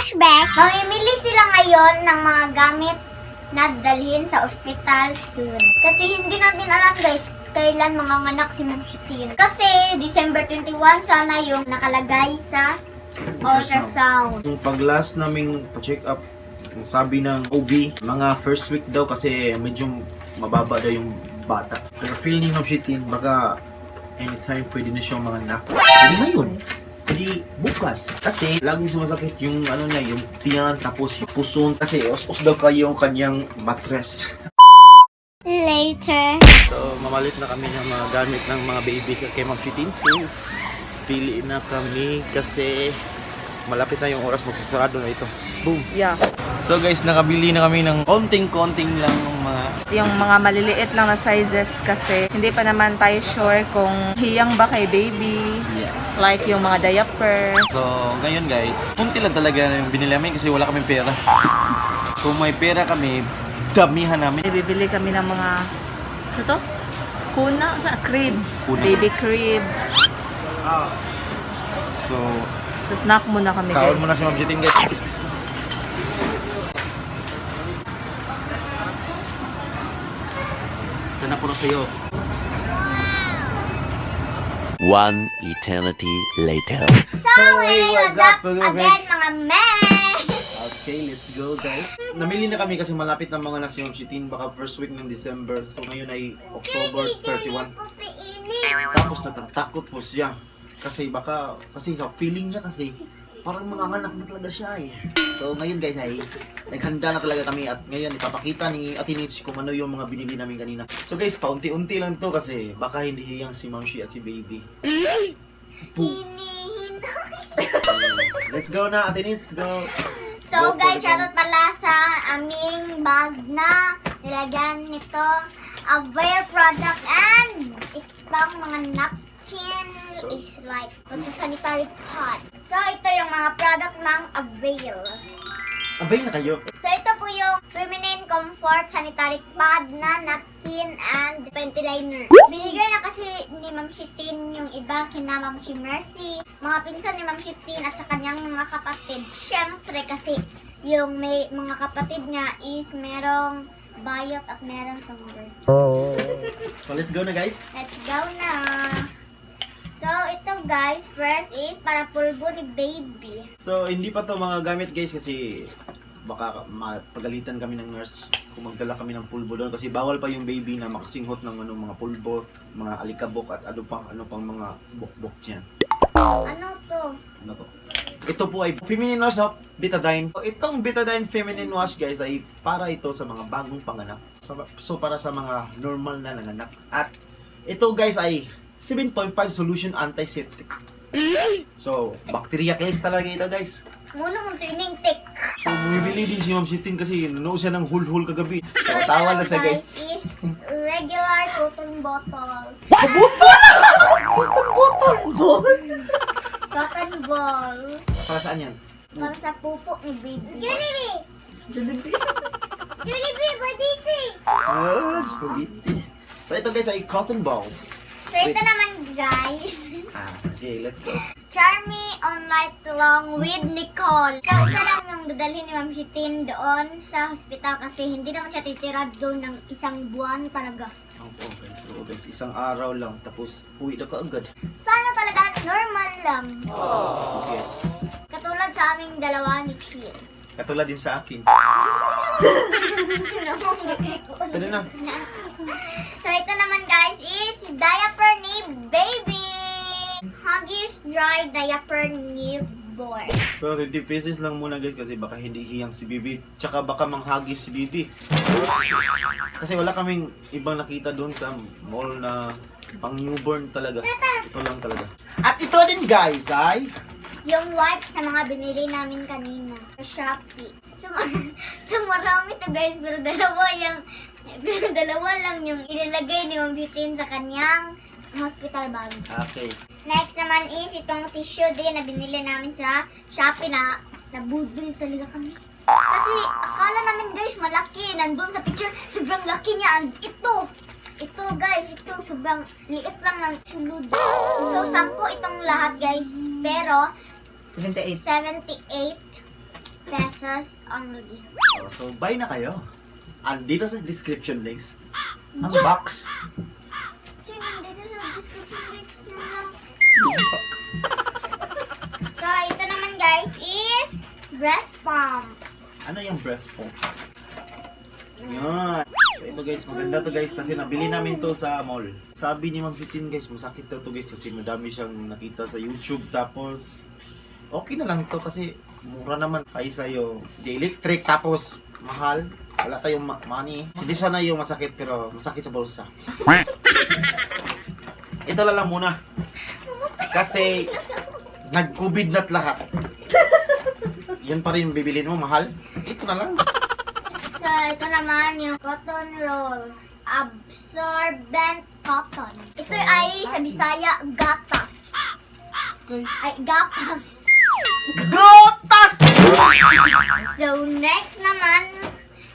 flashback, mamimili sila ngayon ng mga gamit na dalhin sa ospital soon. Kasi hindi natin alam guys, kailan manganganak si Ma'am Shitin. Kasi December 21 sana yung nakalagay sa ultrasound. Yung pag last naming pa-check up, sabi ng OB, mga first week daw kasi medyo mababa daw yung bata. Pero feel ni Ma'am Shitin, baka anytime pwede na siyang manganak. Hindi ngayon. Hindi bukas. Kasi laging sumasakit yung ano niya, yung tiyan, tapos yung puson. Kasi os-os daw kayo yung kanyang mattress. Later. So, mamalit na kami ng mga gamit ng mga babies at kay Ma'am Shitin. So, pili na kami kasi malapit na yung oras magsasarado na ito. Boom! Yeah. So guys, nakabili na kami ng konting-konting lang ng mga... Yung mga maliliit lang na sizes kasi hindi pa naman tayo sure kung hiyang ba kay baby. Yes. Like yung mga diaper. So, ngayon guys, kunti lang talaga yung binili namin kasi wala kaming pera. Kung may pera kami, damihan namin. Bibili kami ng mga, ano to? Kuna? Crib. Kuna. Baby crib. So, So, snack muna kami guys. kaon mo na si Ma'am Shitin guys. Ito na po na sa'yo. One eternity later. So, hey, what's up again mga men? Okay, let's go guys. Namili na kami kasi malapit na mga nasi Ma'am Shitin, baka first week ng December. So ngayon ay October 31. Tapos natatakot po siya. Kasi sa feeling niya kasi, parang manganganak na talaga siya eh. So ngayon guys ay, naghanda na talaga kami at ngayon ipapakita ni Ate Nitch kung ano yung mga binili namin kanina. So guys, paunti-unti lang to kasi baka hindi hiyang si Ma'am Shi at si Baby. Let's go na, Ate Nitch, go! So guys, shoutout pala sa aming bag na nilagyan nito Avail product and itong mga napkin is like sa sanitary pad. So ito yung mga product ng Avail. Abay na kayo. So ito po yung Feminine Comfort Sanitary Pad na napkin and panty liner. Binigay na kasi ni Ma'am Shitin yung iba kina Ma'am Shi Mercy, mga pinsan ni Ma'am Shitin at sa kanyang mga kapatid. Syempre kasi yung may mga kapatid niya is merong bayot at merong songbird. So let's go na guys. Let's go na! So ito guys, first is para pulbo ni Baby. So hindi pa to mga gamit guys kasi baka mapagalitan kami ng nurse kung magdala kami ng pulbo doon kasi bawal pa yung baby na makasinghot ng mga pulbo, mga alikabok at ano pang mga bukbok diyan. Ano to? Ano to? Ito po ay feminine wash of Betadine. So, itong Betadine feminine wash guys ay para ito sa mga bagong panganak. So para sa mga normal na nanganak. At ito guys ay 7.5 solution antiseptic. So, bacteria cleanse talaga ito guys. Muna mong tuining tik. So, bumibili din si Ma'am Shitin kasi nanood siya ng hul-hul kagabi. So, So, ito tawa na naman, siya guys. is regular cotton bottle. Cotton ball. Para saan yan? Para sa pupo ni Baby. Jollibee! Jollibee, what is it? Oh, spaghetti. So, ito guys ay cotton balls. So, ito naman guys. Okay, let's go. Charmy on Light Long with Nicole. So, isa lang yung dadalhin ni Ma'am Shitin doon sa hospital kasi hindi naman siya titira doon ng isang buwan talaga. Okay, so guys, isang araw lang tapos uwi na ka agad. Sana talaga normal lang. Yes. Katulad sa aming dalawa ni Kiel. Katulad din sa akin. Ito na. So, ito naman guys is diaper ni Baby. Huggies dry diaper newborn. So, 50 pesos lang muna guys kasi baka hindi hiyang si Bibi. Tsaka baka manghagis si Bibi. Kasi wala kaming ibang nakita doon sa mall na pang newborn talaga. Ito lang talaga. At ito din guys ay Yung wipes sa mga binili namin kanina sa Shopee. So marami to guys, pero dalawa lang yung ilalagay ni Ma'am Shitin sa kanyang hospital bag. okay. Next naman is itong tissue din na binili namin sa Shopee na nabudol talaga kami. Kasi akala namin guys malaki, nandun sa picture, sobrang laki niya. And ito guys, ito sobrang liit lang ng sulod. So 10 itong lahat guys, pero 78. 78 pesos only. So, buy na kayo. Andito sa description links. Ang box. Sino dito sa description links lang? So, ito naman guys is breast pump. Ano yung breast pump? Yan. So, ito guys, maganda to guys kasi nabili namin to sa mall. Sabi ni Ma'am Sitin guys, masakit daw to guys kasi madami siyang nakita sa YouTube. Tapos, okay na lang to kasi mura naman. Kaysa yung electric tapos mahal. Wala tayong money. Hindi sana yung masakit pero masakit sa bulsa. Ito lang muna. Kasi nag-COVID na't lahat. Yan pa rin yung bibilin mo, mahal. Ito na lang. So, ito naman yung cotton rolls. Absorbent cotton. Ito ay sa Bisaya, gatas. Okay. Ay, gapas. Gotas! So, next naman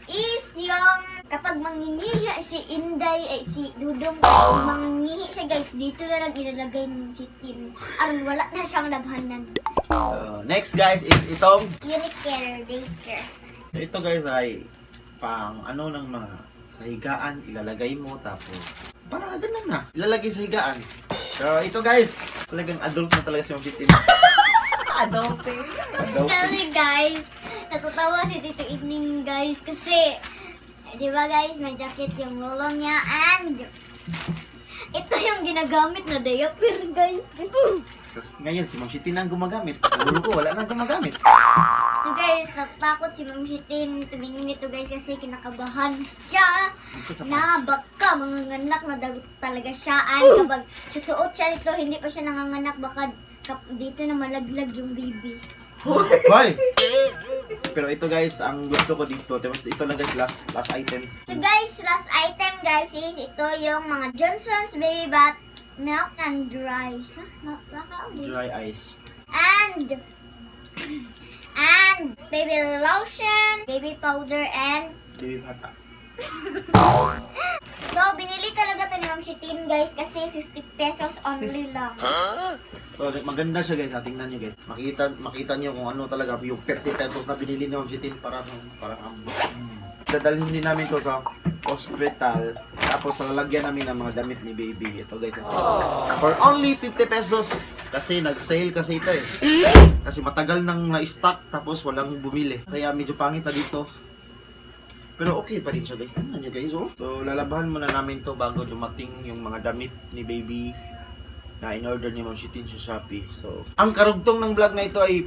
is yung kapag mangingihi si Inday, si Dudong, mangingihi siya guys, dito na lang ilalagay ng chitin. Aron wala na siyang labhanan. Next guys is itong Unicare Daycare. ito guys ay pang ano ng mga sa higaan ilalagay mo tapos para ganun na ilalagay sa higaan. So ito guys, talagang adult na talaga si Ma'am Chitin. Adobe. Kasi guys, natutawa si Tito Evening guys kasi di ba guys, may jacket yung lolo niya and ito yung ginagamit na diaper guys. Ngayon si Ma'am Chitin ang gumagamit. Siguro ko wala nang gumagamit. So guys, natatakot si Ma'am Shitin tumingin nito guys kasi kinakabahan siya na baka manganganak na daw talaga siya. And kapag susuot siya nito, hindi pa siya nanganganak, baka dito na malaglag yung baby. Hoy! Pero ito guys, ang gusto ko dito, tapos ito lang guys, last item. So guys, last item guys is ito yung mga Johnson's Baby Bath Milk and Rice. Dry ice. And baby lotion, baby powder, and Baby bata. so binili talaga to ni Ma'am Shitin guys kasi 50 pesos only lang. So maganda siya guys, tingnan niyo guys. Makita niyo kung ano talaga yung 50 pesos na binili ni Ma'am Shitin para dadalhin din namin to sa hospital. Tapos lalagyan namin ng mga damit ni baby. Ito guys. For only 50 pesos. Kasi nag-sale kasi ito eh. Kasi matagal nang na-stock tapos walang bumili. Kaya medyo pangit na dito. Pero okay pa rin siya guys. Tingnan niyo guys oh. So lalabahan muna namin to bago dumating yung mga damit ni baby na in-order ni Ma'am Shitin sa Shopee. So, ang karugtong ng vlog na ito ay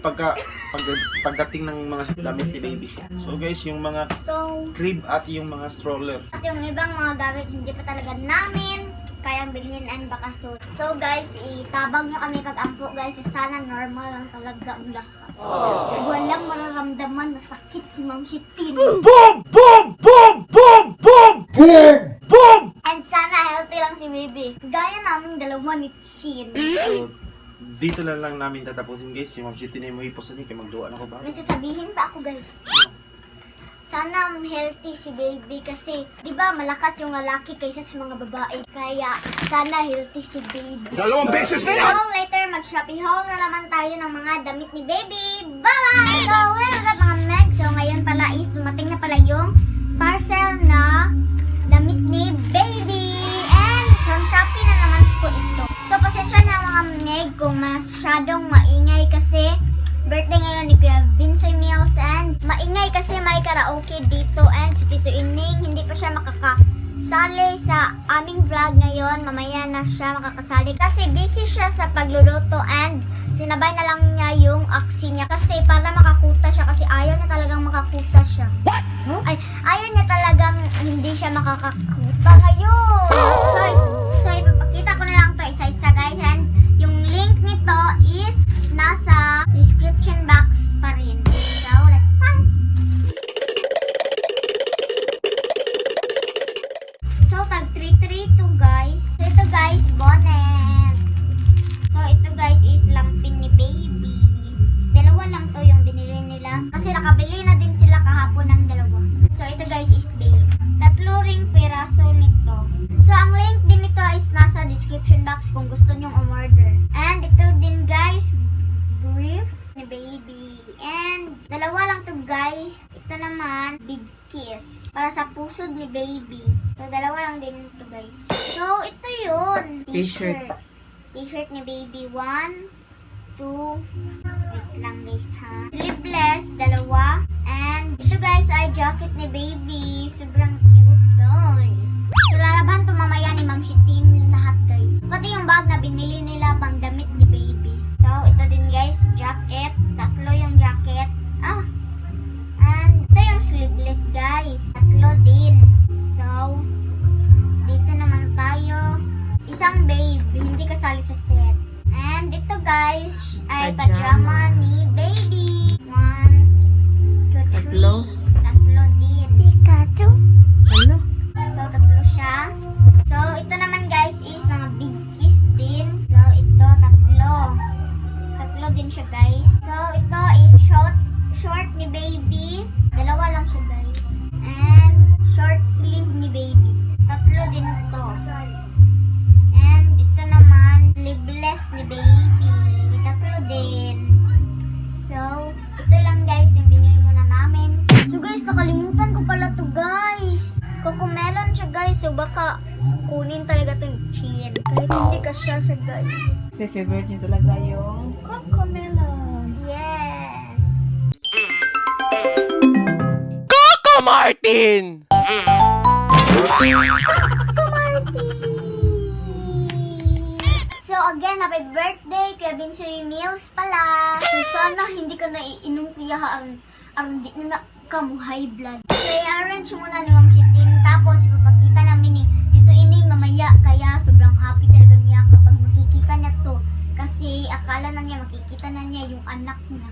pagdating ng mga damit ni baby. So guys, yung mga So, crib at yung mga stroller. at yung ibang mga gamit hindi pa talaga namin kayang bilhin and baka soon. So guys, itabang nyo kami kag-ampo guys. Sana normal lang talaga ang lahat. Yes, guys. Walang mararamdaman na sakit si Ma'am Shitin. Boom! Boom! Boom! Boom! Boom! Boom! Boom! And sana healthy lang si baby. Gaya naming dalawa ni Chin. So, dito na lang namin tatapusin guys. Si Ma'am Shitin ay muhiposan niya kaya magduwa na ko ba? May sasabihin pa ako guys. Sana healthy si baby kasi, di ba malakas yung lalaki kaysa sa mga babae. Kaya sana healthy si baby. Dalawang beses na So later mag-Shopee haul na naman tayo ng mga damit ni baby. Bye-bye! So well up mga Meg. So ngayon pala is dumating na pala yung parcel na damit ni baby. And from Shopee na naman po ito. So pasensya na mga Meg kung masyadong maingay kasi birthday ngayon ni Kuya Vinsoy Mills and maingay kasi may karaoke dito and si Tito Ining hindi pa siya makakasali sa aming vlog ngayon. Mamaya na siya makakasali kasi busy siya sa pagluluto and sinabay na lang niya yung aksi niya kasi para makakuta siya kasi ayaw niya talagang makakuta siya. Ay, ayaw niya talagang hindi siya makakakuta ngayon. So ipapakita ko na lang to isa-isa guys and yung link nito is nasa description box pa rin. So, let's start! So, tag 332 guys. So, ito guys, bonnet. So, ito guys is lampin ni baby. So, dalawa lang to yung binili nila. Kasi nakabili na din sila kahapon ng dalawa. So, ito guys is baby. 3 ring piraso nito. So, ang link din nito is nasa description box kung gusto nyong umorder. And ito din guys, brief ni baby. And dalawa lang to guys. Ito naman, big kiss. Para sa pusod ni baby. So, dalawa lang din to guys. So, ito yun. T-shirt. T-shirt ni baby. 1, 2, wait lang guys ha. Sleeveless, dalawa. And ito guys ay jacket ni baby. Sobrang cute guys. So, lalaban to mamaya ni Ma'am Shitin lahat guys. Pati yung bag na binili nila pang damit ni baby. So, ito din guys, jacket. Tatlo yung jacket. And ito yung sleeveless guys. Tatlo din. So, dito naman tayo. Isang babe, hindi kasali sa set. And ito guys, ay pajama ni baby. 1, 2, 3. Tatlo? Tatlo din. Pikachu? Ano? So, tatlo siya. So, ito naman guys is mga big kiss din. So, ito, tatlo. Tatlo din siya guys. So, ito is short ni baby. Dalawa lang siya guys. And short sleeve ni baby. Tatlo din to. And ito naman, sleeveless ni baby. Tatlo din. So, ito lang guys yung binili muna namin. So guys, nakalimutan ko pala to guys. Cocomelon siya guys. So baka kunin talaga itong chin. Kahit hindi ka siya guys. Kasi favorite niyo talaga yung Cocomelon. Yes. Coco Martin! So again, happy birthday Kuya Binsoy Meals pala. So sana hindi ka naiinom kuya aron di na kamu high blood. So i-arrange muna ni Ma'am Shitin. Tapos ipapakita namin dito ining mamaya. Kaya sobrang happy talaga niya kapag makikita niya to. Kasi akala na niya makikita na niya yung anak niya.